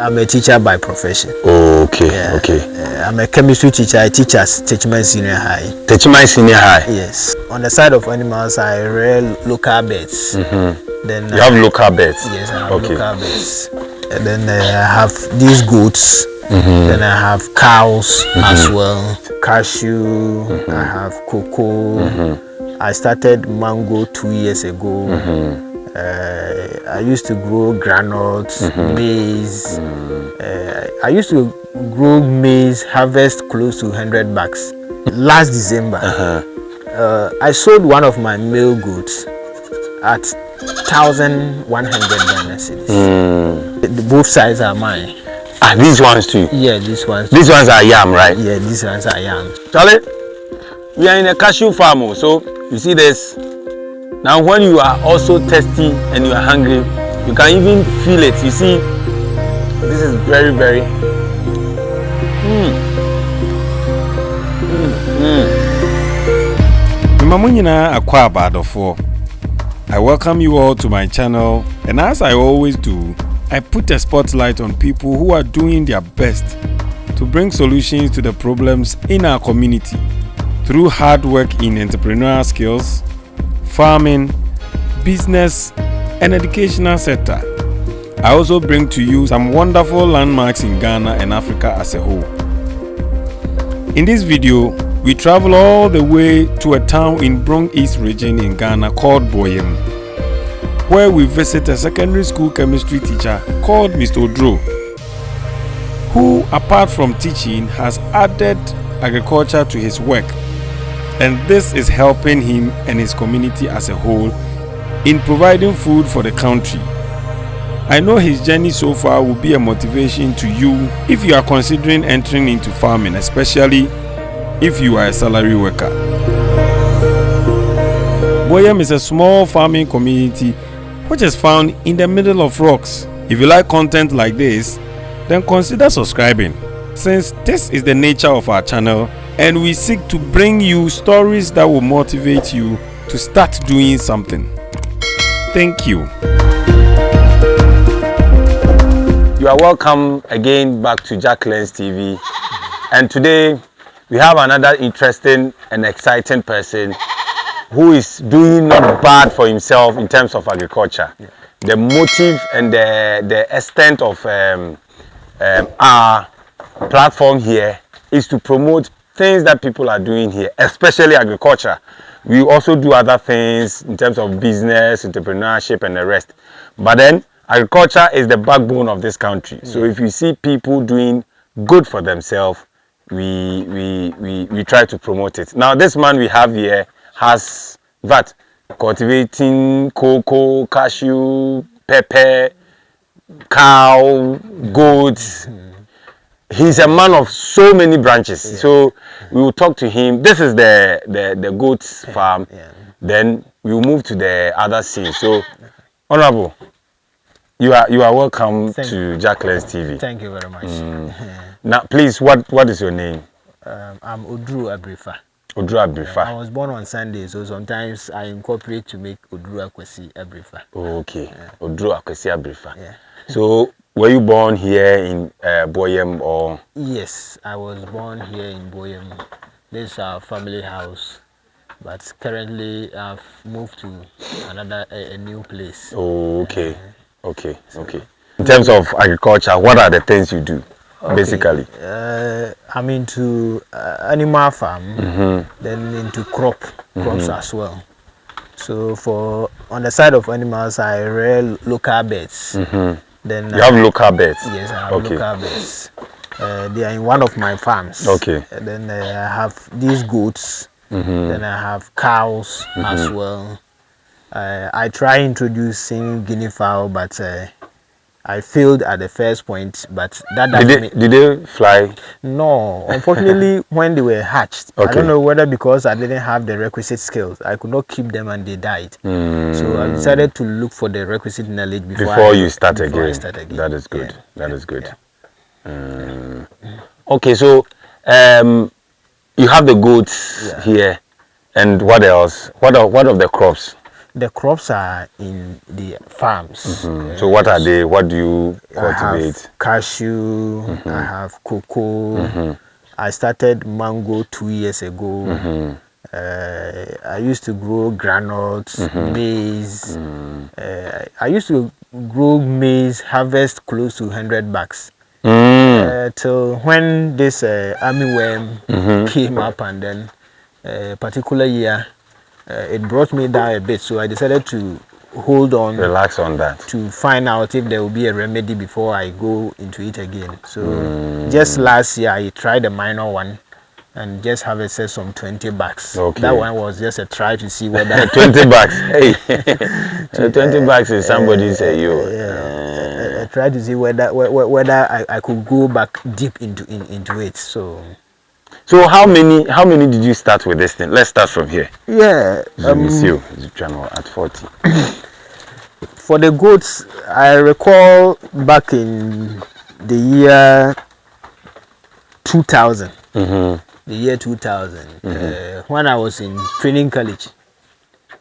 I'm a teacher by profession. Oh, okay, Yeah. okay. I'm a chemistry teacher. I teach at Tachiman Senior High. Tachiman Senior High? Yes. On the side of animals, I rear local birds. Then you have local birds? Yes, I have local birds. And then I have these goats. Then I have cows as well. Cashew. I have cocoa. I started mango 2 years ago. I used to grow granules, maize. I used to grow maize, harvest close to 100 bags. Last December, I sold one of my male goats at 1,100 Ghana cedis. Both sides are mine. Ah, these ones too? Yeah, these ones. These ones are yam, right? Yeah, these ones are yam. Charlie, we are in a cashew farm, so you see this. Now when you are also thirsty and you are hungry, you can even feel it. You see, this is very, very... I welcome you all to my channel, and as I always do, I put a spotlight on people who are doing their best to bring solutions to the problems in our community through hard work in entrepreneurial skills, farming, business, and educational sector. I also bring to you some wonderful landmarks in Ghana and Africa as a whole. In this video, we travel all the way to a town in Bono Region in Ghana called Boyem, where we visit a secondary school chemistry teacher called Mr. Oduro, who, apart from teaching, has added agriculture to his work, and this is helping him and his community as a whole in providing food for the country. I know his journey so far will be a motivation to you if you are considering entering into farming, especially if you are a salary worker. Boyem is a small farming community which is found in the middle of rocks. If you like content like this, then consider subscribing, since this is the nature of our channel and we seek to bring you stories that will motivate you to start doing something. Thank you. You are welcome again back to Jak Lens TV, and today we have another interesting and exciting person who is doing not bad for himself in terms of agriculture. The motive and the extent of our platform here is to promote things that people are doing here, especially agriculture. We also do other things in terms of business, entrepreneurship, and the rest. But then agriculture is the backbone of this country. So if you see people doing good for themselves, we try to promote it. Now this man we have here has that cultivating cocoa, cashew, pepper, cow, goats. He's a man of so many branches. So we will talk to him. This is the goats farm. Then we will move to the other scene. So Honorable, you are welcome to Jak Lens TV. Thank you very much. Now please, what is your name? I'm Oduro Abrifa. Oduro Abrifa. I was born on Sunday, so sometimes I incorporate to make Oduro Abrifa. Oh, okay. Oduro Abrifa. Yeah. So were you born here in Boyem or? Yes, I was born here in Boyem. This is our family house, but currently I've moved to a new place. Oh, okay. Okay. In terms of agriculture, what are the things you do? Okay. Basically, I'm into animal farm, then into crops as well. So on the side of animals, I rear local birds. Then you have local birds? Yes, I have local birds. They are in one of my farms. Okay. And then I have these goats. Then I have cows as well. I try introducing guinea fowl, but I failed at the first point, but that doesn't did they fly? No, unfortunately, when they were hatched, I don't know whether because I didn't have the requisite skills, I could not keep them and they died. So I decided to look for the requisite knowledge before you start again. That is good. That is good. Okay, so you have the goats here, and what else? What of the crops? The crops are in the farms. So what are they? What do you cultivate? I have cashew, I have cocoa. I started mango 2 years ago. I used to grow granules, maize. I used to grow maize, harvest close to 100 bags. Till when this armyworm came up, and then a particular year it brought me down a bit, so I decided to hold on, relax on that, to find out if there will be a remedy before I go into it again. So just last year I tried a minor one and just harvested some 20 bags. That one was just a try to see whether 20 bags. Hey, 20 bags is somebody's I tried to see whether I could go back deep into it. So how many did you start with this thing? Let's start from here. Yeah. Channel at 40. For the goats, I recall back in the year 2000. The year 2000. When I was in training college.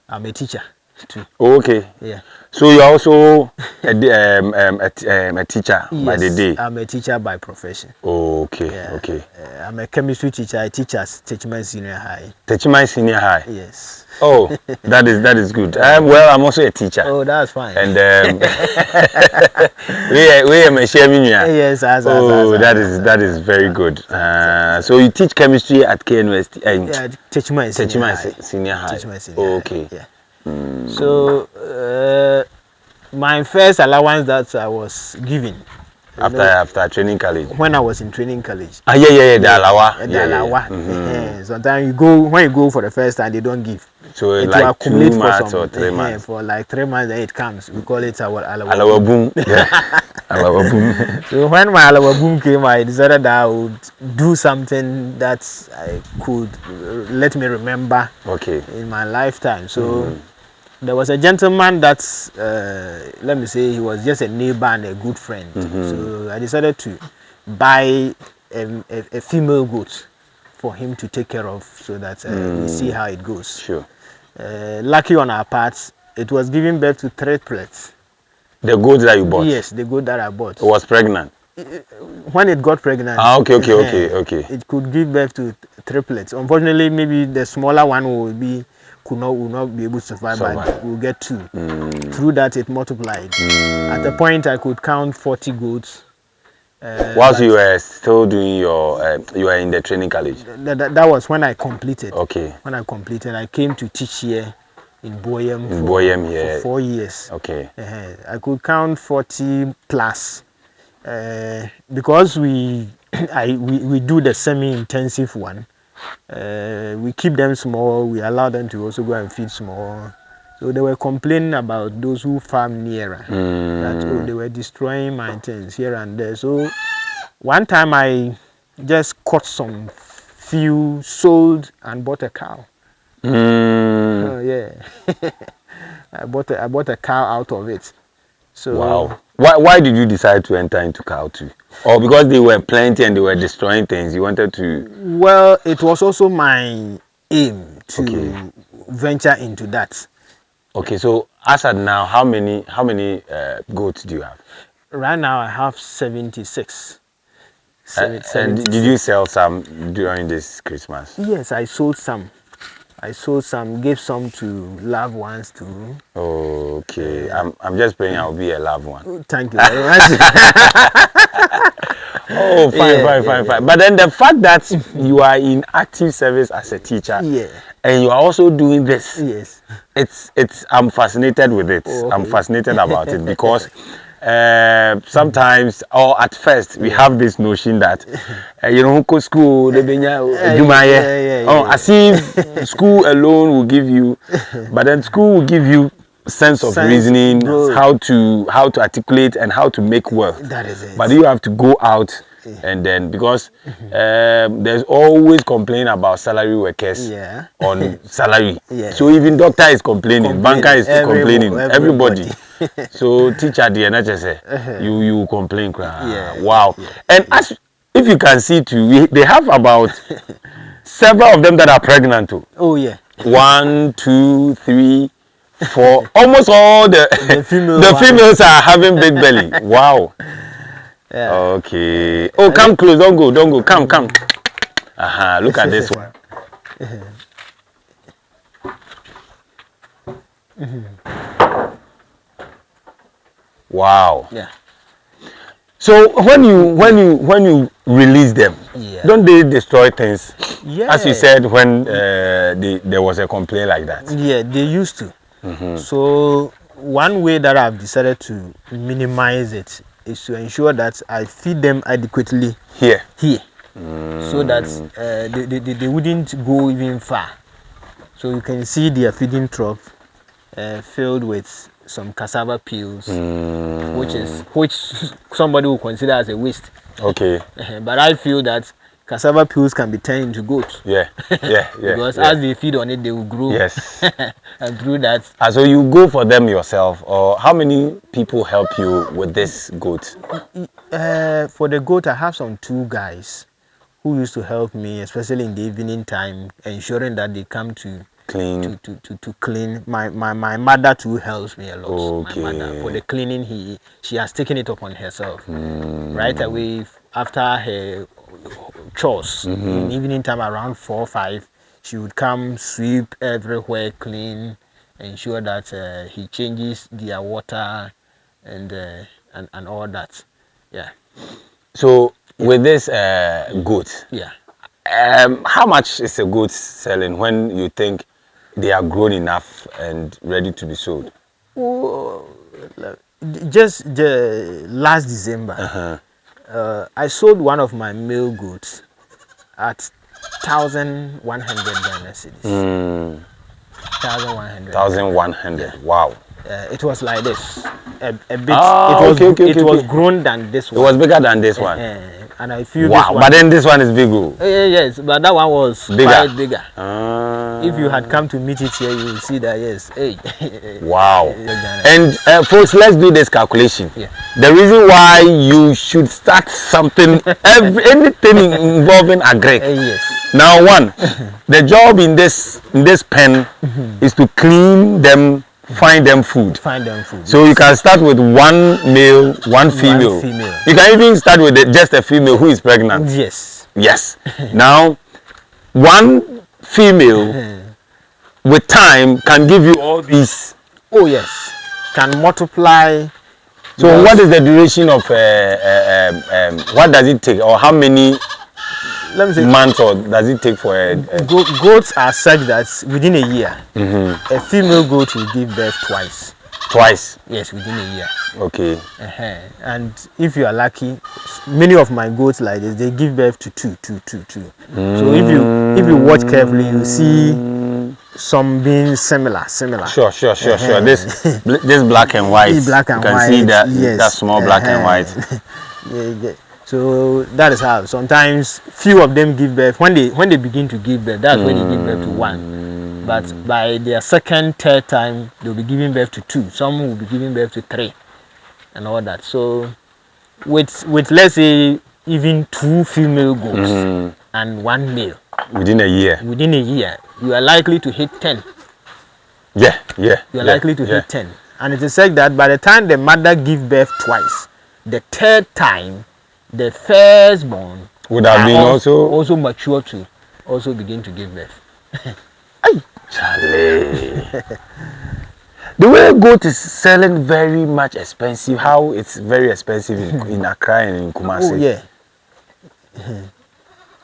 I'm a teacher too. Oh, okay. Yeah. So you're also a teacher by the day? I'm a teacher by profession. Oh, okay, Yeah. okay. I'm a chemistry teacher. I teach at Tachiman Senior High. Tachiman Senior High? Yes. Oh, that is good. Well, I'm also a teacher. Oh, that's fine. And we am a sharing. Yes, that is very good. So you teach chemistry at KNUST? Yeah, Tachiman Senior High. Senior okay. High. Yeah. So my first allowance that I was given after training college, when I was in training college. The alawa. Sometimes when you go for the first time, they don't give. So it like 2 months or 3 months. For like 3 months, then it comes. We call it our alawa boom. Yeah. Alawa boom. So when my alawa boom came, I decided that I would do something that I could let me remember in my lifetime. So there was a gentleman that, let me say, he was just a neighbor and a good friend. So I decided to buy a female goat for him to take care of, so that we see how it goes. Sure. Lucky on our part, it was giving birth to triplets. The goat that you bought? Yes, the goat that I bought. It was pregnant? When it got pregnant. Okay. It could give birth to triplets. Unfortunately, maybe the smaller one will not be able to survive. But we'll get 2. Through that, it multiplied. At a point, I could count 40 goats. Whilst you were still doing you were in the training college? That was when I completed. Okay. When I completed, I came to teach here in Boyem here for 4 years. Okay. I could count 40 plus. Because we do the semi-intensive one. We keep them small. We allow them to also go and feed small. So they were complaining about those who farm nearer, that they were destroying my things here and there. So one time I just caught some few, sold, and bought a cow. Oh yeah, I bought a cow out of it. So wow. Why did you decide to enter into cow too? Or because they were plenty and they were destroying things, you wanted to? Well, it was also my aim to venture into that. Okay, so as at now, how many goats do you have? Right now, I have 76. And did you sell some during this Christmas? Yes, I sold some. Gave some to loved ones too. Oh, okay. I'm just praying I'll be a loved one. Thank you very much. Oh, fine. But then the fact that you are in active service as a teacher, and you are also doing this, it's I'm fascinated with it. I'm fascinated about it because sometimes, or at first, we have this notion that school, as if school alone will give you, but then school will give you sense of reasoning, how to articulate and how to make wealth. That is it. But you have to go out and then, because there's always complaint about salary workers on salary. So even doctor is complaining, banker is complaining, everybody. So teacher, the NHS, you complain. Wow. And as if you can see too, they have about several of them that are pregnant too. Oh yeah. 1, 2, 3, For almost all the females are having big belly. Wow. Yeah. Okay. Oh, come close. Don't go. Come. Look at this one. Wow. Yeah. So when you release them, don't they destroy things? Yeah. As you said, when there was a complaint like that. Yeah, they used to. So one way that I've decided to minimize it is to ensure that I feed them adequately here, so that they wouldn't go even far. So you can see their feeding trough filled with some cassava peels, which somebody will consider as a waste. Okay. But I feel that cassava peels can be turned into goats. Yeah. Because as they feed on it, they will grow. Yes. And through that. So you go for them yourself, or how many people help you with this goat? For the goat, I have some 2 guys who used to help me, especially in the evening time, ensuring that they come to clean. To clean. My mother too helps me a lot. Okay. My mother, for the cleaning, she has taken it upon herself. Right away after her chores, in evening time around 4 or 5, she would come, sweep everywhere, clean, ensure that he changes their water and all that. Yeah. So with this goat, how much is a goat selling when you think they are grown enough and ready to be sold? Oh, just the last December, I sold one of my male goats at 1,100 Ghana cedis. 1,100. 1,100. Wow. It was like this. A bit. It was grown than this one. It was bigger than this one. And I feel wow. But then this one is big. Yes, but that one was quite bigger. If you had come to meet it here, you will see that yes. Wow. And folks, let's do this calculation. The reason why you should start something, anything involving agri. Now, one, the job in this pen is to clean them. Find them food. So you can start with 1 male, 1 female. You can even start with just a female who is pregnant. Yes. Now, 1 female with time can give you all these. Oh yes, can multiply. So what is the duration of what does it take, or how many months or does it take for goats are such that within a year a female goat will give birth twice. Yes, within a year. Okay. And if you are lucky, many of my goats like this, they give birth to two. So if you watch carefully, you see some being similar. Sure. This black and white. You can see that that small black and white. Yeah. So that is how sometimes few of them give birth. When they begin to give birth, that's when they give birth to 1. But by their second, third time, they'll be giving birth to 2. Some will be giving birth to 3, and all that. So with let's say even 2 female goats and 1 male within a year, you are likely to hit 10. You are likely to hit 10. And it is said that by the time the mother gives birth twice, the 3rd time the firstborn would have been also mature to also begin to give birth. Charlie. The way goat is selling very much expensive. How it's very expensive in Accra and in Kumasi.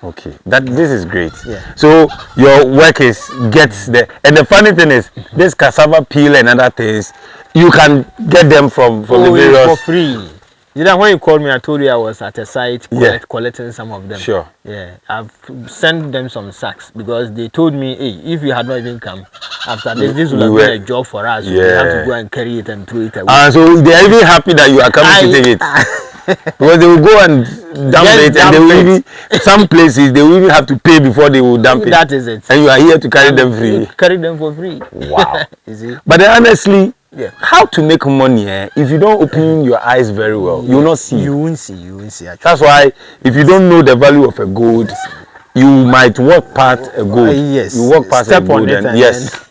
Okay, this is great. So your work is gets there, and the funny thing is this cassava peel and other things you can get them from the various for free. You know, when you called me, I told you I was at a site collecting some of them. Sure. I've sent them some sacks because they told me, hey, if you had not even come after this would have been a job for us. So we have to go and carry it and throw it away. So they're even happy that you are coming to take it. Because they will go and dump it, and they will even, some places they will even have to pay before they will dump it. That is it. And you are here to carry them free. Carry them for free. Wow. Is it? But then honestly, how to make money if you don't open your eyes very well, you will not see. You won't see. Actually. That's why if you don't know the value of a goat, you might walk past a goat. Yes. You walk past Step a goat on it and yes.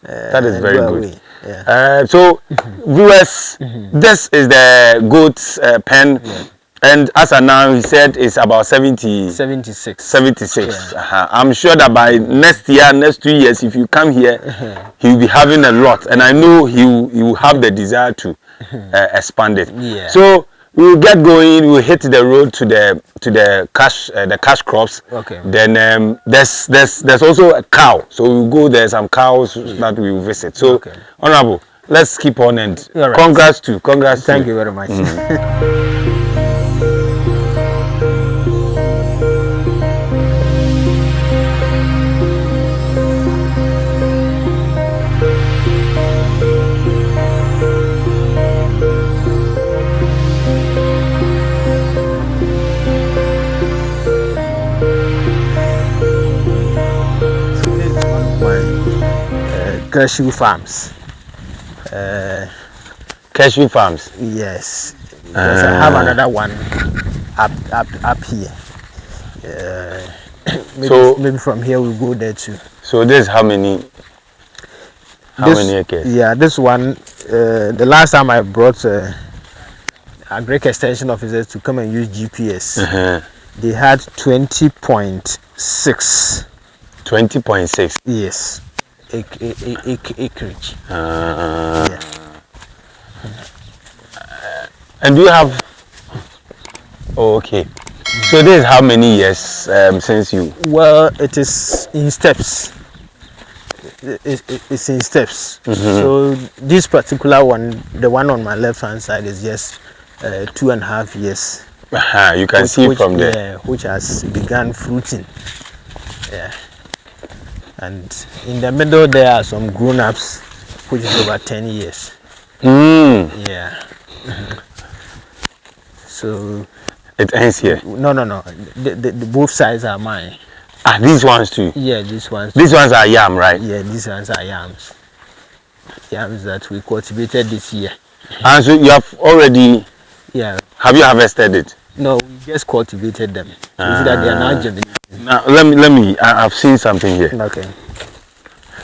That is very good. Yeah. So viewers, this is the goat's pen. Yeah. And as of now, he said it's about 76. 76. Yeah. I'm sure that by next 2 years, if you come here, he'll be having a lot. And I know he will have the desire to expand it. Yeah. So we'll get going. We'll hit the road to the cash crops. Okay. Then there's also a cow. So we'll go there. Some cows that we will visit. So okay. Honorable, let's keep on and right. Congrats. Thank you very much. Cashew farms. Cashew farms. Yes. Because I have another one up here. Maybe from here we'll go there too. So this how many acres? Yeah, this one. The last time I brought agric extension officers to come and use GPS, they had 20.6. 20.6. Yes. Acreage. Yeah. And do you have? Oh, okay. So this is how many years since you? Well, it is in steps. It's in steps. So this particular one, the one on my left hand side, is just 2.5 years. You can see from there. Yeah, which has begun fruiting. Yeah. And in the middle there are some grown-ups, which is over 10 years. Yeah. So it ends here. No. The both sides are mine. These ones too. Yeah, these ones. These ones are yam, right? Yeah, these ones are yams. Yams that we cultivated this year. And so you have already. Yeah. Have you harvested it? No, we just cultivated them. You see that they are now germinating. Now let me. I've seen something here. Okay.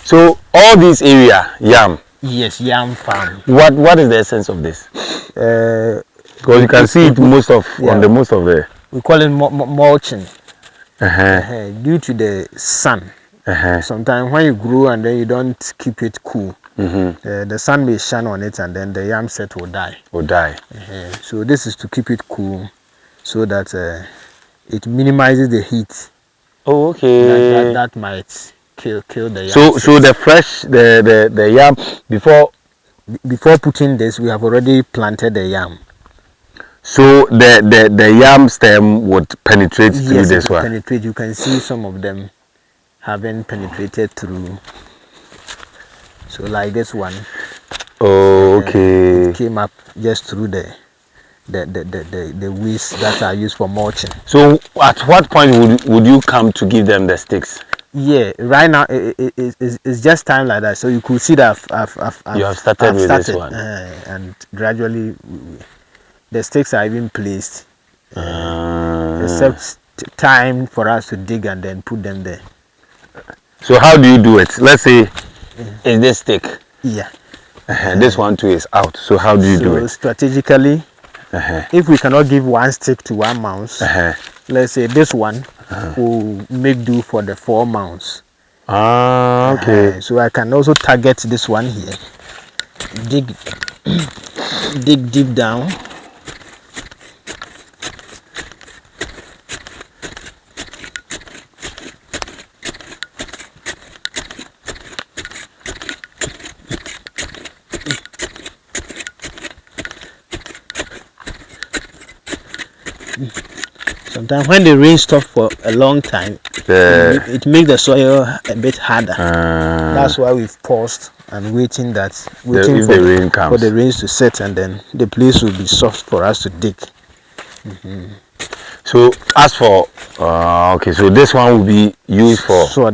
So all this area yam. Yes, yam farm. What is the essence of this? Because you can see it on most of the. We call it mulching. Due to the sun. Sometimes when you grow and then you don't keep it cool, the sun may shine on it and then the yam set will die. So this is to keep it cool, so that it minimizes the heat. Oh, okay. That might kill the yam. So the fresh the yam before putting this, we have already planted the yam. So the yam stem would penetrate through this one. Penetrate. You can see some of them having penetrated through. So like this one. Oh, okay. It came up just through the weeds that are used for mulching. So at what point would you come to give them the sticks? Yeah, right now it's just time like that. So you could see that you have started with this one, and gradually the sticks are even placed, except time for us to dig and then put them there. So how do you do it? Let's say is this stick? Yeah. This one too is out. So how do you do it? Strategically, if we cannot give one stick to one mouse, let's say this one will make do for the 4 mounds. Okay. So I can also target this one here. Dig deep down. Sometimes when the rain stops for a long time, it makes the soil a bit harder. That's why we've paused and waiting for the rains to set, and then the place will be soft for us to dig. So as for okay, so this one will be used for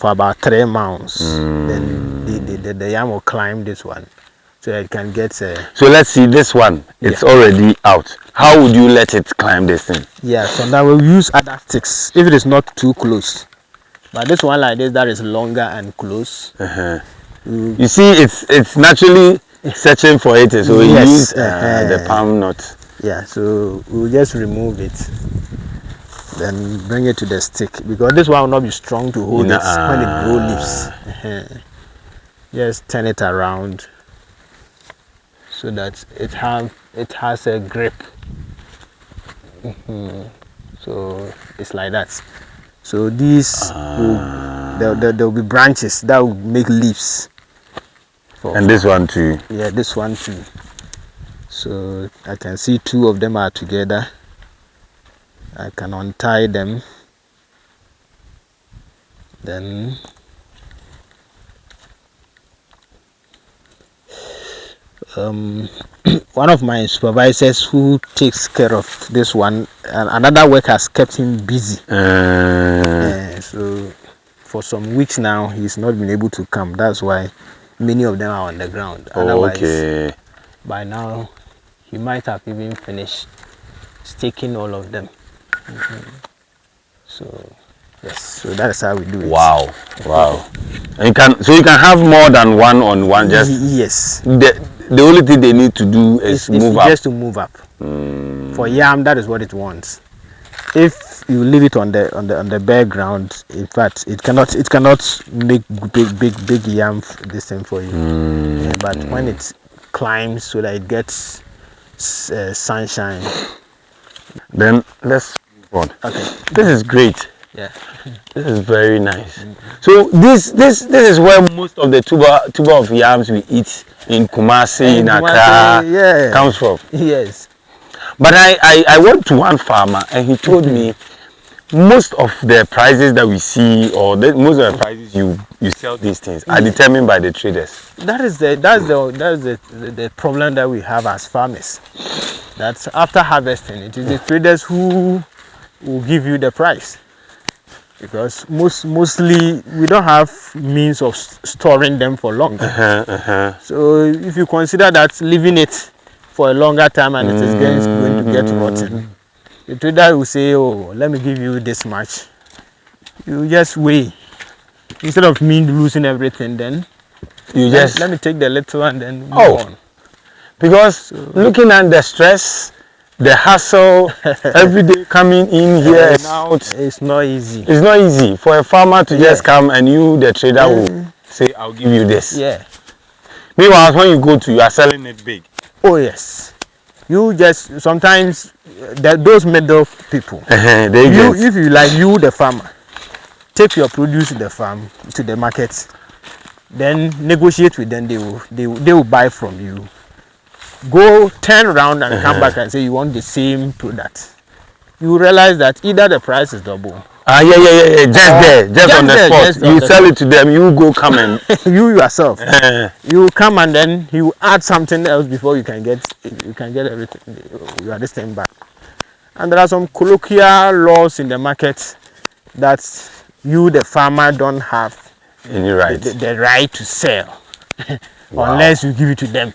about 3 mounds. Then the yam will climb this one, so it can get. So let's see this one. It's already out. How would you let it climb this thing? Yeah, sometimes we'll use other sticks if it is not too close. But this one like this, that is longer and close. You see, it's naturally searching for it, so you Yes, use the palm nut. Yeah, so we'll just remove it, then bring it to the stick, because this one will not be strong to hold it when it grows leaves. Just turn it around so that it has a grip. So it's like that. So these there'll be branches that will make leaves. And this one too. Yeah, this one too. So I can see 2 of them are together. I can untie them. Then one of my supervisors who takes care of this one, and another work has kept him busy. So for some weeks now he's not been able to come. That's why many of them are on the ground. Otherwise, by now he might have even finished staking all of them. So yes, so that's how we do it. Wow. And you can have more than one on one. Just yes. The only thing they need to do is move up. Just to move up. For yam, that is what it wants. If you leave it on the bare ground, in fact, it cannot make big yam this thing for you. But when it climbs so that it gets sunshine. Then let's move on. Okay. This is great. Yeah. This is very nice. So this is where most of the tuber of yams we eat in Kumasi, in Accra, comes from. Yes. But I went to one farmer and he told me most of the prices that we see, or most of the prices you sell these things, are determined by the traders. That's the problem that we have as farmers. That's after harvesting, it is the traders who will give you the price, because mostly we don't have means of storing them for long. So if you consider that leaving it for a longer time and it is going to get rotten, the trader will say, oh, let me give you this much. You just weigh. Instead of me losing everything, then you just let me take the little and then move on. Because looking at the stress, the hassle, every day coming in here and out, it's not easy. It's not easy for a farmer to just come and you, the trader, will say, I'll give you this. Yeah. Meanwhile, when you go to, you are selling it big. Oh yes. You just sometimes those middle people. If you like, you the farmer, take your produce to the farm, to the market, then negotiate with them. They will buy from you. Go turn around and come back and say you want the same product. You realize that either the price is double. Just on the spot. You sell it to them. You go come and you yourself. You come and then you add something else before you can get everything. You are this thing back. And there are some colloquial laws in the market that you, the farmer, don't have any right. The right to sell unless you give it to them.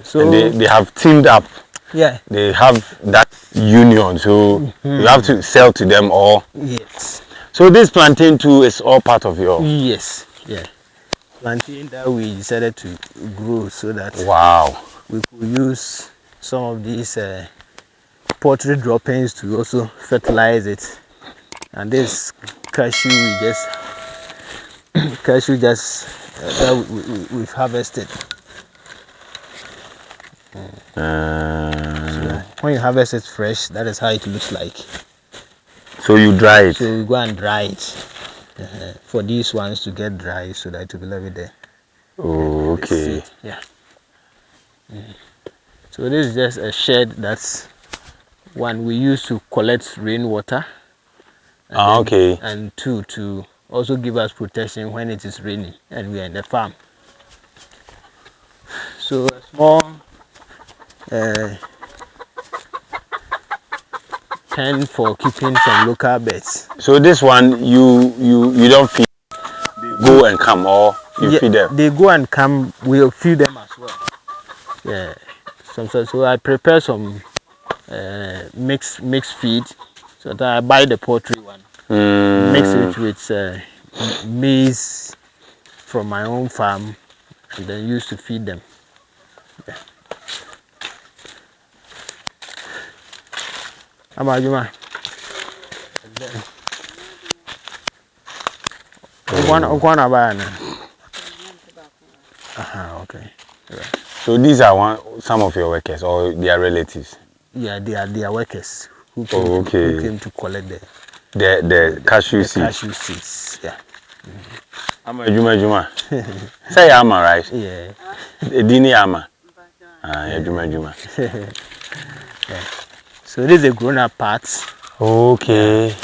So and they have teamed up. Yeah. They have that union, so you have to sell to them all. Yes. So this plantain too is all part of your. Yes. Yeah. Plantain that we decided to grow so that we could use some of these poultry droppings to also fertilize it. And this cashew we've harvested. So when you harvest it fresh, that is how it looks like. So you dry it. So we go and dry it for these ones to get dry, so that it will be left there. Oh, okay. Yeah. So this is just a shed that's one we use to collect rainwater. And two, to also give us protection when it is raining and we are in the farm. So a small pen for keeping some local birds. So this one you don't feed, they go and come, or you feed them? They go and come, we'll feed them as well. Yeah. So I prepare some mixed feed, so that I buy the poultry one, mix it with maize from my own farm and then use to feed them. Yeah. How about you, man? Okay. Right. So these are some of your workers or their relatives? Yeah, they are workers who came, who came to collect the cashew seeds. Cashew seeds, yeah. Juma. Say Ama, right? Yeah. Dini Ama. Juma. Yeah. So this is a grown-up part. Okay.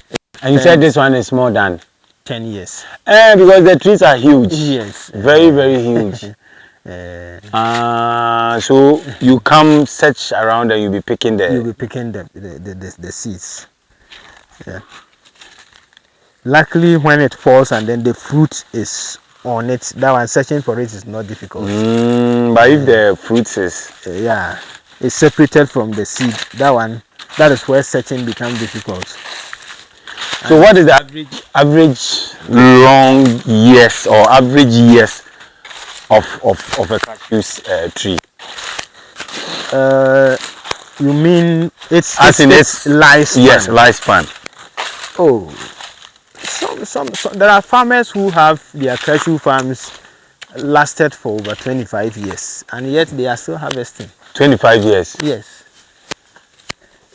And you said this one is more than 10 years. Because the trees are huge. Yes. Very, very huge. So you come search around and you'll be picking the seeds. Yeah. Luckily, when it falls and then the fruit is on it, that one searching for it is not difficult. But if the fruit is it's separated from the seed, that is where searching becomes difficult. So what is the average long years or average years of a cashew tree? You mean its lifespan? Yes, lifespan. Oh, some there are farmers who have their cashew farms lasted for over 25 years, and yet they are still harvesting. 25 years. Yes,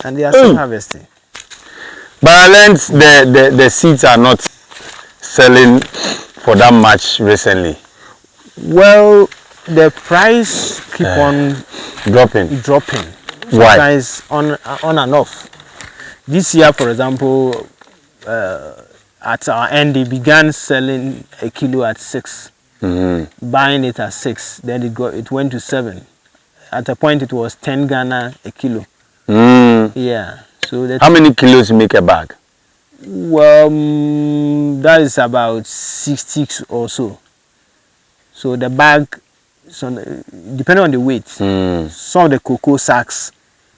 and they are still harvesting. But I learned the seeds are not selling for that much recently. Well, the price keep on dropping. Why? Sometimes on and off. This year, for example, at our end, they began selling a kilo at 6, buying it at 6. Then it went to 7. At a point, it was 10 Ghana a kilo. Yeah. So how many kilos make a bag? Well, that is about 60 or so. So the bag, depending on the weight, some of the cocoa sacks,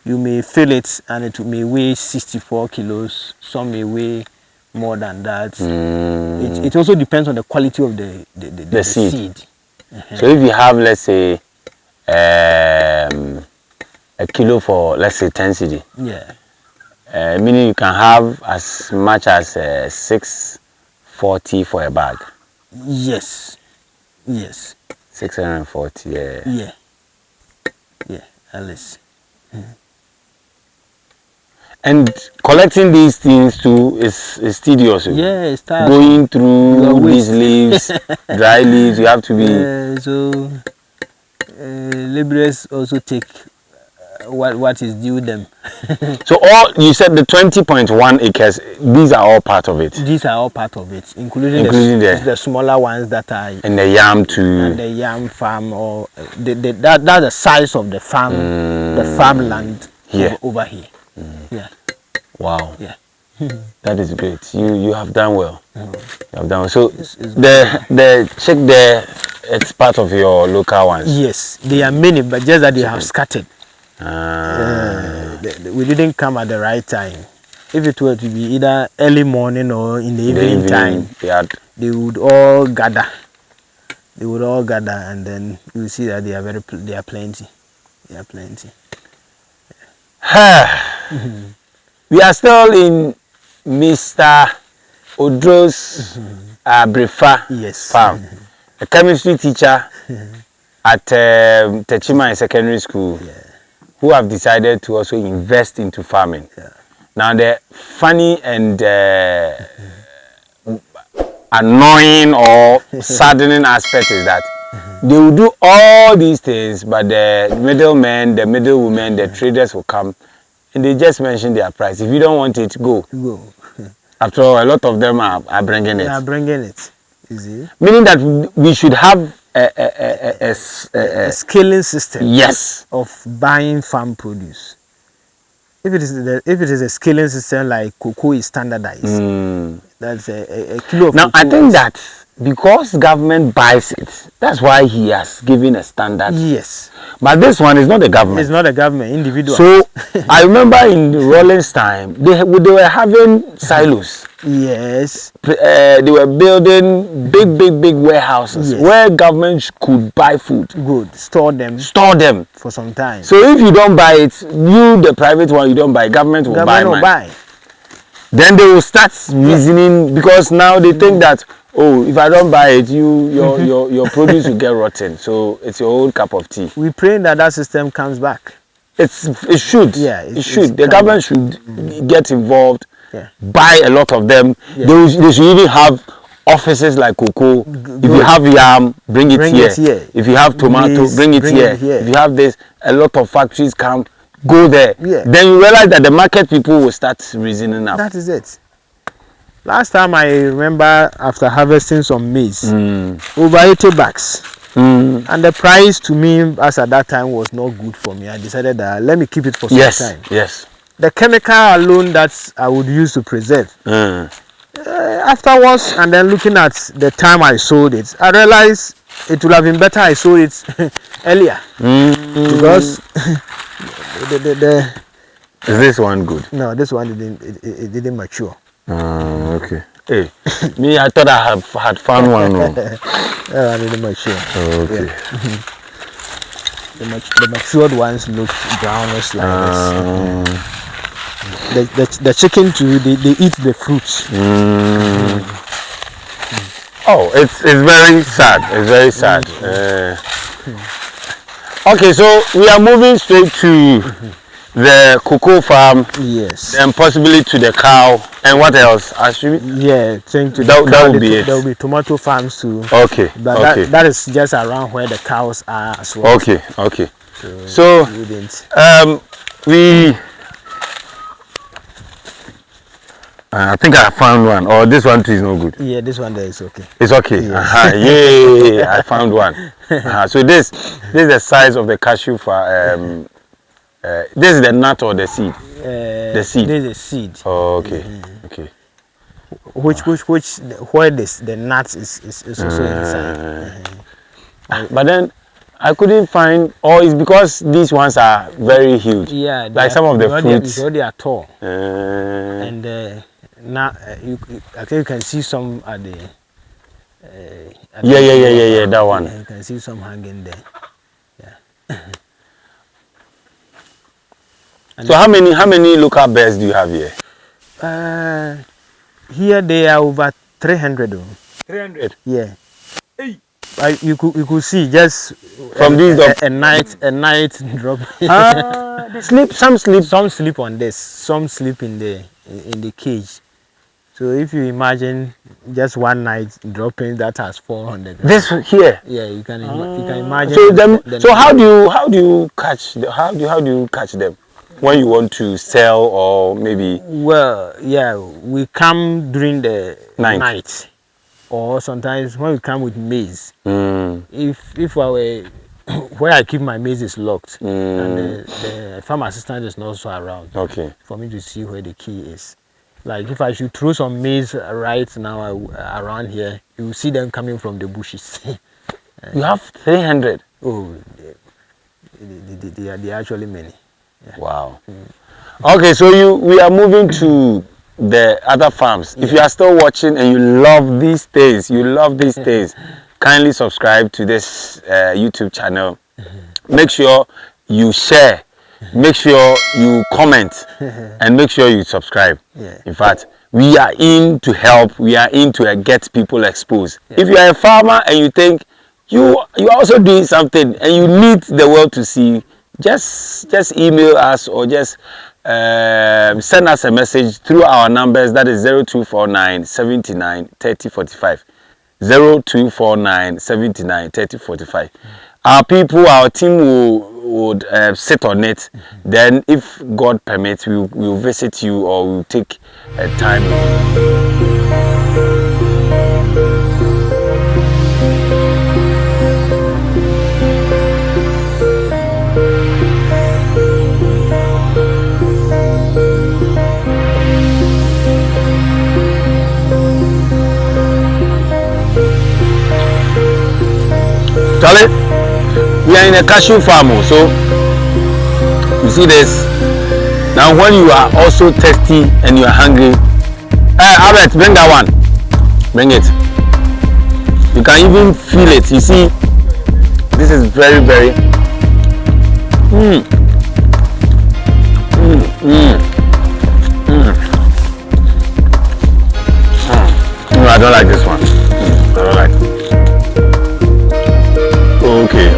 you may fill it and it may weigh 64 kilos. Some may weigh more than that. It also depends on the quality of the seed. So if you have, let's say, a kilo for, let's say, 10 cedi. Yeah. Meaning you can have as much as 640 for a bag. Yes. 640. Yeah. At least. And collecting these things too is tedious. Yeah, it's tiring. Going through these leaves, dry leaves, you have to be. So laborers also take what is due them. So you said the 20.1 acres, these are all part of it? These are all part of it, including the smaller ones that are... And the yam too. And the yam farm, or that's the size of the farm, the farmland over here. Yeah. Wow. Yeah. That is great. You have done well. You have done well. So the check there, it's part of your local ones? Yes, there are many, but just that they have scattered. We didn't come at the right time. If it were to be either early morning or in the evening time, they would all gather. And then you see that they are plenty. We are still in Mr. Oduro's Brefa farm. A chemistry teacher at Tachiman Secondary School. Who have decided to also invest into farming. Now the funny and annoying or saddening aspect is that they will do all these things, but the middlemen, the middlewomen, the traders will come and they just mention their price. If you don't want it, go. After all, a lot of them are bringing it. They are bringing it. Is it? Meaning that we should have a scaling system. Yes. Of buying farm produce. If it is a scaling system like cocoa is standardized, that's a kilo of now cocoa. I think that because government buys it, that's why he has given a standard. Yes. But this one is not the government. It's not the government, individual. So I remember in Rollins' time, they were having silos. Yes. They were building big warehouses where government could buy food. Good. Store them for some time. So if you don't buy it, you the private one you don't buy, government will buy. Then they will start reasoning, because now they think that, oh, if I don't buy it, your produce will get rotten. So it's your own cup of tea. We pray that system comes back. It should. Yeah, it should. The government should get involved. Yeah. Buy a lot of them. Yeah. They should even have offices like cocoa. If you have yam, bring it here. If you have tomato, bring it here. If you have this, a lot of factories come. Go there. Yeah. Then you realize that the market people will start reasoning up. That is it. Last time I remember, after harvesting some maize, over 80 bags. And the price to me as at that time was not good for me. I decided that let me keep it for some time. Yes. The chemical alone that I would use to preserve. Afterwards, and then looking at the time I sold it, I realized it would have been better I sold it earlier. Because is this one good? No, this one didn't mature. Okay. Hey, me, I thought I had found one. That didn't mature. Okay. Yeah. The matured ones look brownish like this. The chicken too, they eat the fruits. Oh, it's very sad. It's very sad. Okay, so we are moving straight to the cocoa farm. Yes. And possibly to the cow. And what else? Yeah, think to that will be it. There will be tomato farms too. Okay. But that is just around where the cows are as well. Okay. So I think I found one. Or this one too is no good. Yeah, this one there is okay. It's okay. Yeah. Yay! I found one. So this is the size of the cashew farm. This is the nut or the seed? The seed. This is the seed. Oh, okay. Okay. Where the nut is also inside. But then I couldn't find, or it's because these ones are very huge. Yeah. Like some of the fruits. They are tall. And now I think you can see some at the. Yeah. That one. You can see some hanging there. Yeah. So how many local birds do you have here? Here they are over 300. 300. Yeah. Hey. You could see just from these a night drop. They sleep. Some sleep on this. Some sleep in the cage. So if you imagine just one night dropping, that has 400. This here. Yeah, you can imagine. So how do you catch them? When you want to sell, or maybe? Well, yeah, we come during the night, or sometimes when we come with maize. If where I keep my maize is locked, and the farm assistant is not so around. Okay. For me to see where the key is. Like if I should throw some maize right now around here, you will see them coming from the bushes. You have 300. Oh, they are actually many. Yeah. Wow. Okay, so we are moving to the other farms. If you are still watching and you love these things, kindly subscribe to this YouTube channel. Make sure you share, make sure you comment, and make sure you subscribe. In fact, we are in to help. We are in to get people exposed. If you are a farmer and you think you are also doing something and you need the world to see, just email us or just send us a message through our numbers. That is 0249 79 30 45. 0249 79 30 45. Our people, our team would sit on it. Then, if God permits, we will visit you or we will take time. Charlie, we are in a cashew farm, so you see this. Now when you are also thirsty and you are hungry, Albert, bring that one. Bring it. You can even feel it. You see, this is very, very. No, I don't like this one. I don't like it. Okay.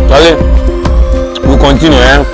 Charlie, we'll continue, eh?